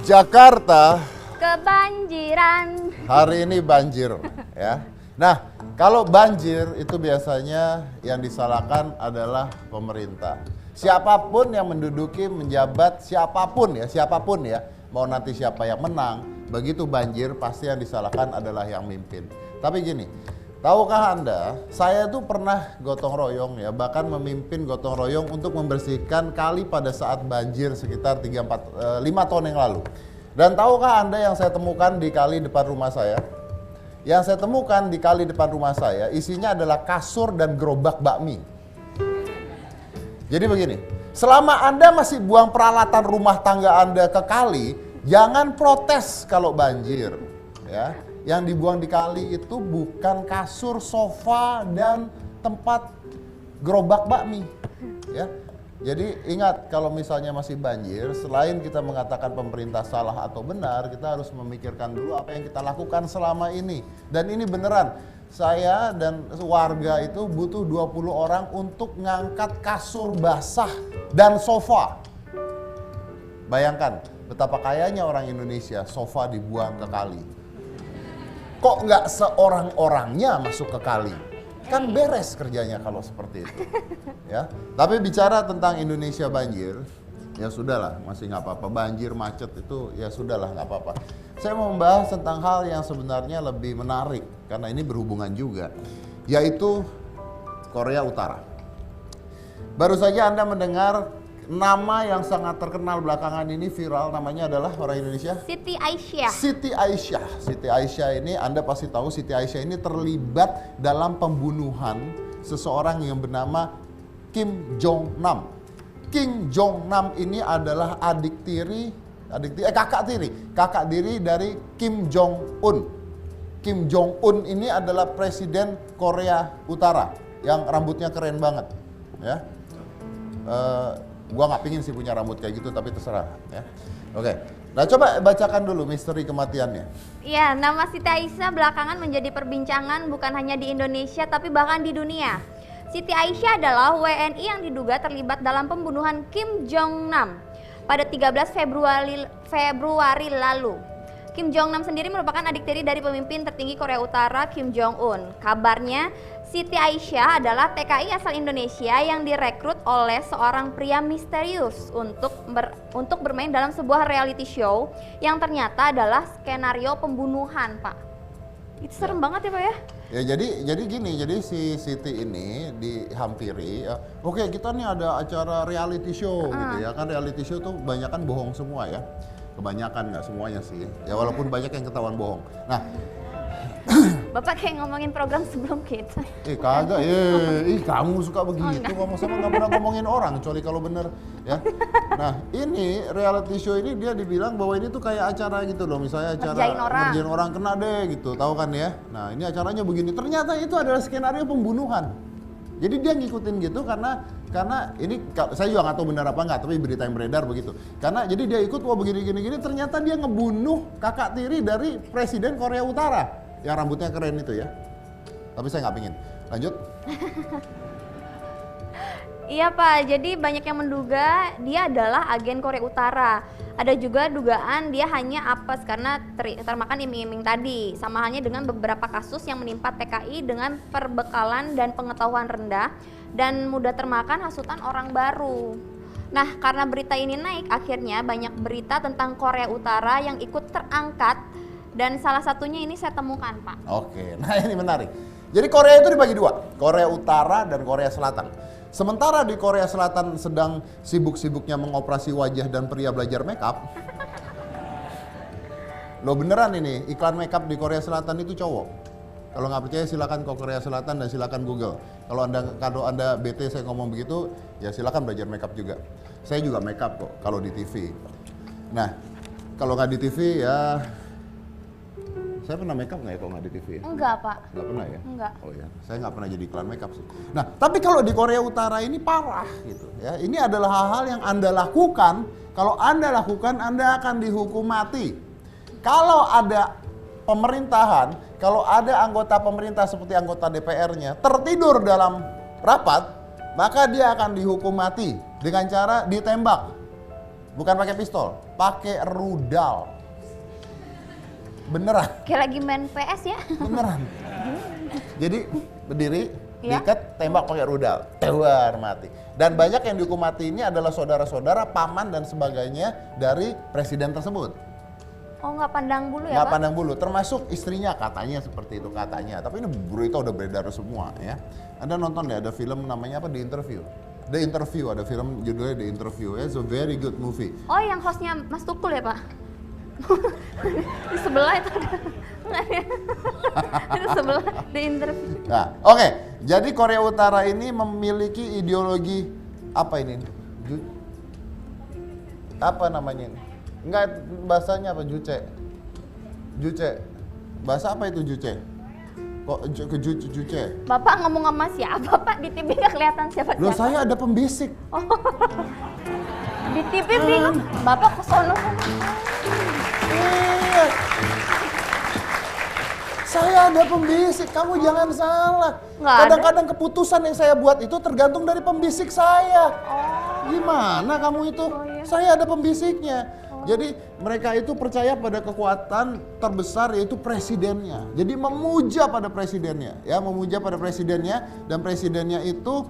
Jakarta Kebanjiran. hari ini banjir ya. Nah, kalau banjir itu biasanya yang disalahkan adalah pemerintah. Siapapun yang menduduki menjabat, siapapun ya, mau nanti siapa yang menang, begitu banjir pasti yang disalahkan adalah yang mimpin. Tapi gini, tahukah Anda, saya tuh pernah gotong royong ya, bahkan memimpin gotong royong untuk membersihkan kali pada saat banjir sekitar 5 tahun yang lalu. Dan tahukah Anda yang saya temukan di kali depan rumah saya? Yang saya temukan di kali depan rumah saya isinya adalah kasur dan gerobak bakmi. Jadi begini, selama Anda masih buang peralatan rumah tangga Anda ke kali, jangan protes kalau banjir. Ya, yang dibuang di kali itu bukan kasur, sofa, dan tempat gerobak bakmi. Ya, jadi ingat kalau misalnya masih banjir, selain kita mengatakan pemerintah salah atau benar, kita harus memikirkan dulu apa yang kita lakukan selama ini. Dan ini beneran, saya dan warga itu butuh 20 orang untuk ngangkat kasur basah dan sofa. Bayangkan betapa kayanya orang Indonesia, sofa dibuang ke kali. Kok nggak seorang-orangnya masuk ke kali? Kan beres kerjanya kalau seperti itu. Ya. Tapi bicara tentang Indonesia banjir, ya sudahlah, masih nggak apa-apa. Banjir, macet itu ya sudahlah, nggak apa-apa. Saya mau membahas tentang hal yang sebenarnya lebih menarik, karena ini berhubungan juga, yaitu Korea Utara. Baru saja Anda mendengar nama yang sangat terkenal belakangan ini viral, namanya adalah orang Indonesia? Siti Aisyah. Siti Aisyah. Siti Aisyah ini Anda pasti tahu, Siti Aisyah ini terlibat dalam pembunuhan seseorang yang bernama Kim Jong Nam. Kim Jong Nam ini adalah kakak tiri dari Kim Jong Un. Kim Jong Un ini adalah presiden Korea Utara yang rambutnya keren banget, ya. Gua nggak pingin sih punya rambut kayak gitu, tapi terserah, ya. Oke, nah coba bacakan dulu misteri kematiannya. Iya, nama Siti Aisyah belakangan menjadi perbincangan bukan hanya di Indonesia tapi bahkan di dunia. Siti Aisyah adalah WNI yang diduga terlibat dalam pembunuhan Kim Jong Nam pada 13 Februari lalu. Kim Jong Nam sendiri merupakan adik tiri dari pemimpin tertinggi Korea Utara Kim Jong Un. Kabarnya Siti Aisyah adalah TKI asal Indonesia yang direkrut oleh seorang pria misterius untuk bermain dalam sebuah reality show yang ternyata adalah skenario pembunuhan, Pak. Itu serem banget ya, Pak ya? Ya jadi gini, jadi si Siti ini dihampiri, oke kita nih ada acara reality show gitu ya, kan reality show tuh kebanyakan bohong semua ya. Kebanyakan, nggak semuanya sih, ya walaupun banyak yang ketahuan bohong. Nah, Bapak kayak ngomongin program sebelum kita. Kagak, kamu suka begitu, ngomong sama nggak pernah ngomongin orang, kecuali kalau bener, ya. Nah, ini reality show ini dia dibilang bahwa ini tuh kayak acara gitu loh, misalnya acara ngerjain orang kena deh gitu, tahu kan ya. Nah, ini acaranya begini, ternyata itu adalah skenario pembunuhan. Jadi dia ngikutin gitu karena ini saya juga nggak tahu benar apa nggak, tapi berita yang beredar begitu. Karena jadi dia ikut, wah begini, ternyata dia ngebunuh kakak tiri dari presiden Korea Utara. Yang rambutnya keren itu ya. Tapi saya nggak pingin. Lanjut. Iya Pak, jadi banyak yang menduga dia adalah agen Korea Utara. Ada juga dugaan dia hanya apes karena termakan iming-iming tadi. Sama halnya dengan beberapa kasus yang menimpa TKI dengan perbekalan dan pengetahuan rendah dan mudah termakan hasutan orang baru. Nah, karena berita ini naik, akhirnya banyak berita tentang Korea Utara yang ikut terangkat. Dan salah satunya ini saya temukan, Pak. Oke, nah ini menarik. Jadi Korea itu dibagi dua, Korea Utara dan Korea Selatan. Sementara di Korea Selatan sedang sibuk-sibuknya mengoperasi wajah dan pria belajar makeup. Loh beneran ini, iklan makeup di Korea Selatan itu cowok. Kalau nggak percaya silakan ke Korea Selatan dan silakan Google. Kalau anda bete saya ngomong begitu, ya silakan belajar makeup juga. Saya juga makeup kok kalau di TV. Nah, kalau nggak di TV ya. Saya pernah makeup nggak ya kalau nggak di TV? Enggak, Pak. Nggak pernah ya? Enggak. Oh ya, saya nggak pernah jadi iklan makeup sih. Nah, tapi kalau di Korea Utara ini parah gitu ya. Ini adalah hal-hal yang Anda lakukan. Kalau Anda lakukan, Anda akan dihukum mati. Kalau ada pemerintahan, kalau ada anggota pemerintah seperti anggota DPR-nya tertidur dalam rapat, maka dia akan dihukum mati dengan cara ditembak. Bukan pakai pistol. pakai rudal. Beneran. Kayak lagi main PS ya. Beneran. Jadi berdiri, Iya. diikat, tembak pakai rudal, tewar mati. Dan banyak yang dihukum mati ini adalah saudara-saudara, paman dan sebagainya dari presiden tersebut. Oh, nggak pandang bulu ya, Nggak Pak? pandang bulu, termasuk istrinya katanya seperti itu katanya. Tapi ini berita udah beredar semua ya. Anda nonton deh, ada film namanya apa? The Interview. The Interview, ada film judulnya The Interview. It's a very good movie. Oh, yang hostnya Mas Tukul ya, Pak? Di sebelah itu ada. Di sebelah di interview. Nah, oke. Jadi Korea Utara ini memiliki ideologi apa ini? Apa namanya ini? Enggak, bahasanya apa? Juche. Juche. Bahasa apa itu juche? Kok juche? Bapak ngomong sama siapa, Pak? Di TV nggak kelihatan siapa-siapa. Loh, saya ada pembisik. Di TV bingung. Bapak ke sono. Iya. Saya ada pembisik, kamu jangan salah. Nggak ada. Kadang-kadang keputusan yang saya buat itu tergantung dari pembisik saya. Gimana kamu itu? iya. Saya ada pembisiknya. Jadi mereka itu percaya pada kekuatan terbesar yaitu presidennya. Jadi memuja pada presidennya, ya memuja pada presidennya, dan presidennya itu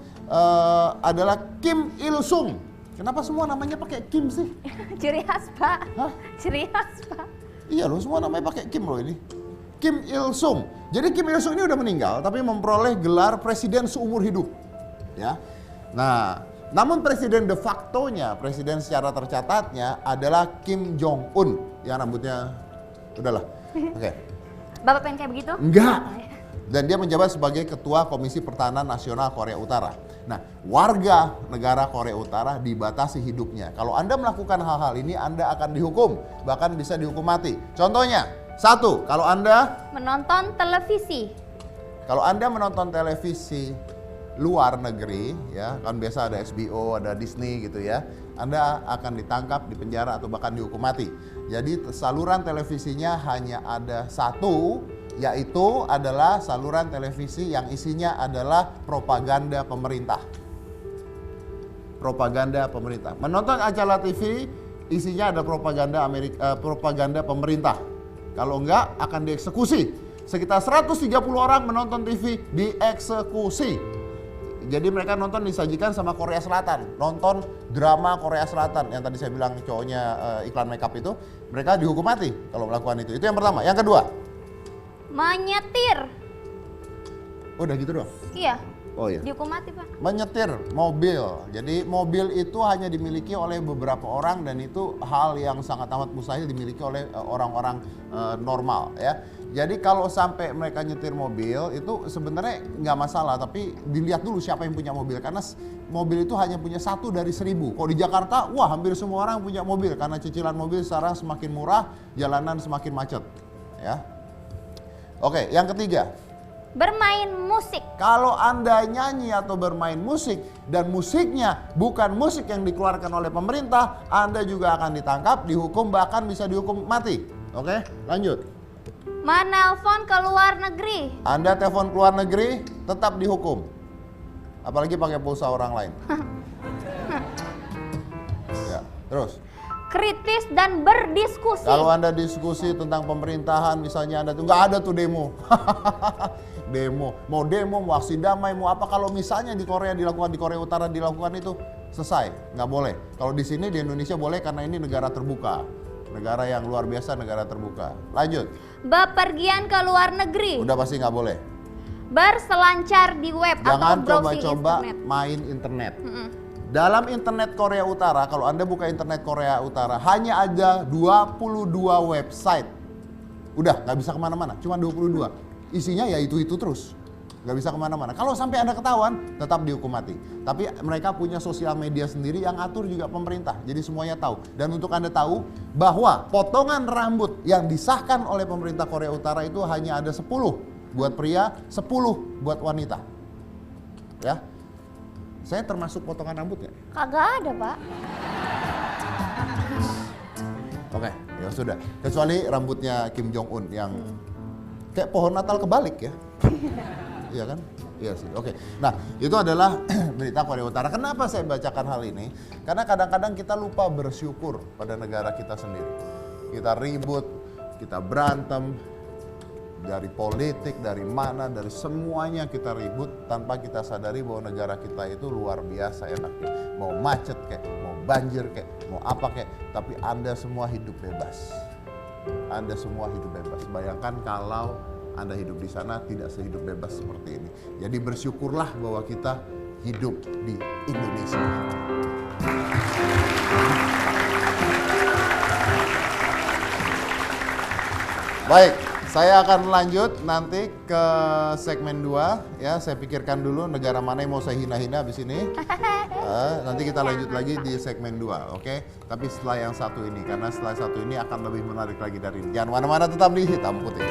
adalah Kim Il Sung. Kenapa semua namanya pakai Kim sih? Ciri khas, Pak. Hah? Ciri khas, Pak. Iya loh, semua namanya pakai Kim loh ini. Kim Il Sung. Jadi Kim Il Sung ini udah meninggal tapi memperoleh gelar presiden seumur hidup. Ya. Nah, namun presiden de facto-nya, presiden secara tercatatnya adalah Kim Jong Un yang rambutnya udahlah. Oke. Bapak pengen kayak begitu? Enggak. Dan dia menjabat sebagai Ketua Komisi Pertahanan Nasional Korea Utara. Nah, warga negara Korea Utara dibatasi hidupnya. Kalau Anda melakukan hal-hal ini, Anda akan dihukum, bahkan bisa dihukum mati. Contohnya, satu, kalau Anda menonton televisi luar negeri, ya kan biasa ada HBO, ada Disney gitu ya, Anda akan ditangkap, dipenjara atau bahkan dihukum mati. Jadi saluran televisinya hanya ada satu, yaitu adalah saluran televisi yang isinya adalah propaganda pemerintah. Propaganda pemerintah. Menonton acara TV isinya ada propaganda propaganda pemerintah. Kalau enggak akan dieksekusi. Sekitar 130 orang menonton TV dieksekusi. Jadi mereka nonton disajikan sama Korea Selatan, nonton drama Korea Selatan yang tadi saya bilang cowoknya iklan makeup itu, mereka dihukum mati kalau melakukan itu. Itu yang pertama. Yang kedua, menyetir. udah gitu doang. Iya. Oh iya. Dihukum mati, Pak. Menyetir mobil. Jadi mobil itu hanya dimiliki oleh beberapa orang dan itu hal yang sangat amat mustahil dimiliki oleh orang-orang normal ya. Jadi kalau sampai mereka nyetir mobil itu sebenarnya nggak masalah, tapi dilihat dulu siapa yang punya mobil karena mobil itu hanya punya 1 dari 1000. Kalau di Jakarta, wah hampir semua orang punya mobil karena cicilan mobil sekarang semakin murah, jalanan semakin macet ya. Oke, yang ketiga. Bermain musik. Kalau Anda nyanyi atau bermain musik dan musiknya bukan musik yang dikeluarkan oleh pemerintah, Anda juga akan ditangkap, dihukum, bahkan bisa dihukum mati. Oke, lanjut. Menelpon ke luar negeri. Anda telepon ke luar negeri, tetap dihukum. Apalagi pakai pulsa orang lain. Ya, terus. Kritis dan berdiskusi. Kalau Anda diskusi tentang pemerintahan, misalnya Anda tuh nggak ada tuh demo. Demo, mau aksi damai, mau apa, kalau misalnya di Korea dilakukan, di Korea Utara dilakukan itu selesai, nggak boleh. Kalau di sini di Indonesia boleh karena ini negara terbuka, negara yang luar biasa, negara terbuka. Lanjut. Bepergian ke luar negeri. Udah pasti nggak boleh. Berselancar di web Jangan atau browsing coba-coba internet. main internet. Dalam internet Korea Utara, kalau Anda buka internet Korea Utara, hanya ada 22 website. Udah, nggak bisa kemana-mana, cuma 22. Isinya ya itu terus, nggak bisa kemana-mana. Kalau sampai Anda ketahuan, tetap dihukum mati. Tapi mereka punya sosial media sendiri yang atur juga pemerintah, jadi semuanya tahu. Dan untuk Anda tahu bahwa potongan rambut yang disahkan oleh pemerintah Korea Utara itu hanya ada 10 buat pria, 10 buat wanita. Ya, saya termasuk potongan rambut nggak? Kagak ada, Pak. Oke, ya sudah. Kecuali rambutnya Kim Jong Un yang kayak pohon Natal kebalik ya. Iya kan? Iya sih. Oke. Nah, itu adalah berita Korea Utara. Kenapa saya bacakan hal ini? Karena kadang-kadang kita lupa bersyukur pada negara kita sendiri. Kita ribut, kita berantem, dari politik, dari mana, dari semuanya kita ribut tanpa kita sadari bahwa negara kita itu luar biasa enaknya. Mau macet kayak, mau banjir kayak, mau apa kayak, tapi Anda semua hidup bebas. Anda semua hidup bebas. Bayangkan kalau Anda hidup di sana tidak sehidup bebas seperti ini. Jadi bersyukurlah bahwa kita hidup di Indonesia. Baik, saya akan lanjut nanti ke segmen 2 ya. Saya pikirkan dulu negara mana yang mau saya hina-hina habis ini. Nanti kita lanjut lagi di segmen 2, oke? Tapi setelah yang satu ini, karena setelah satu ini akan lebih menarik lagi dari ini. Jangan mana-mana, tetap di Hitam Putih.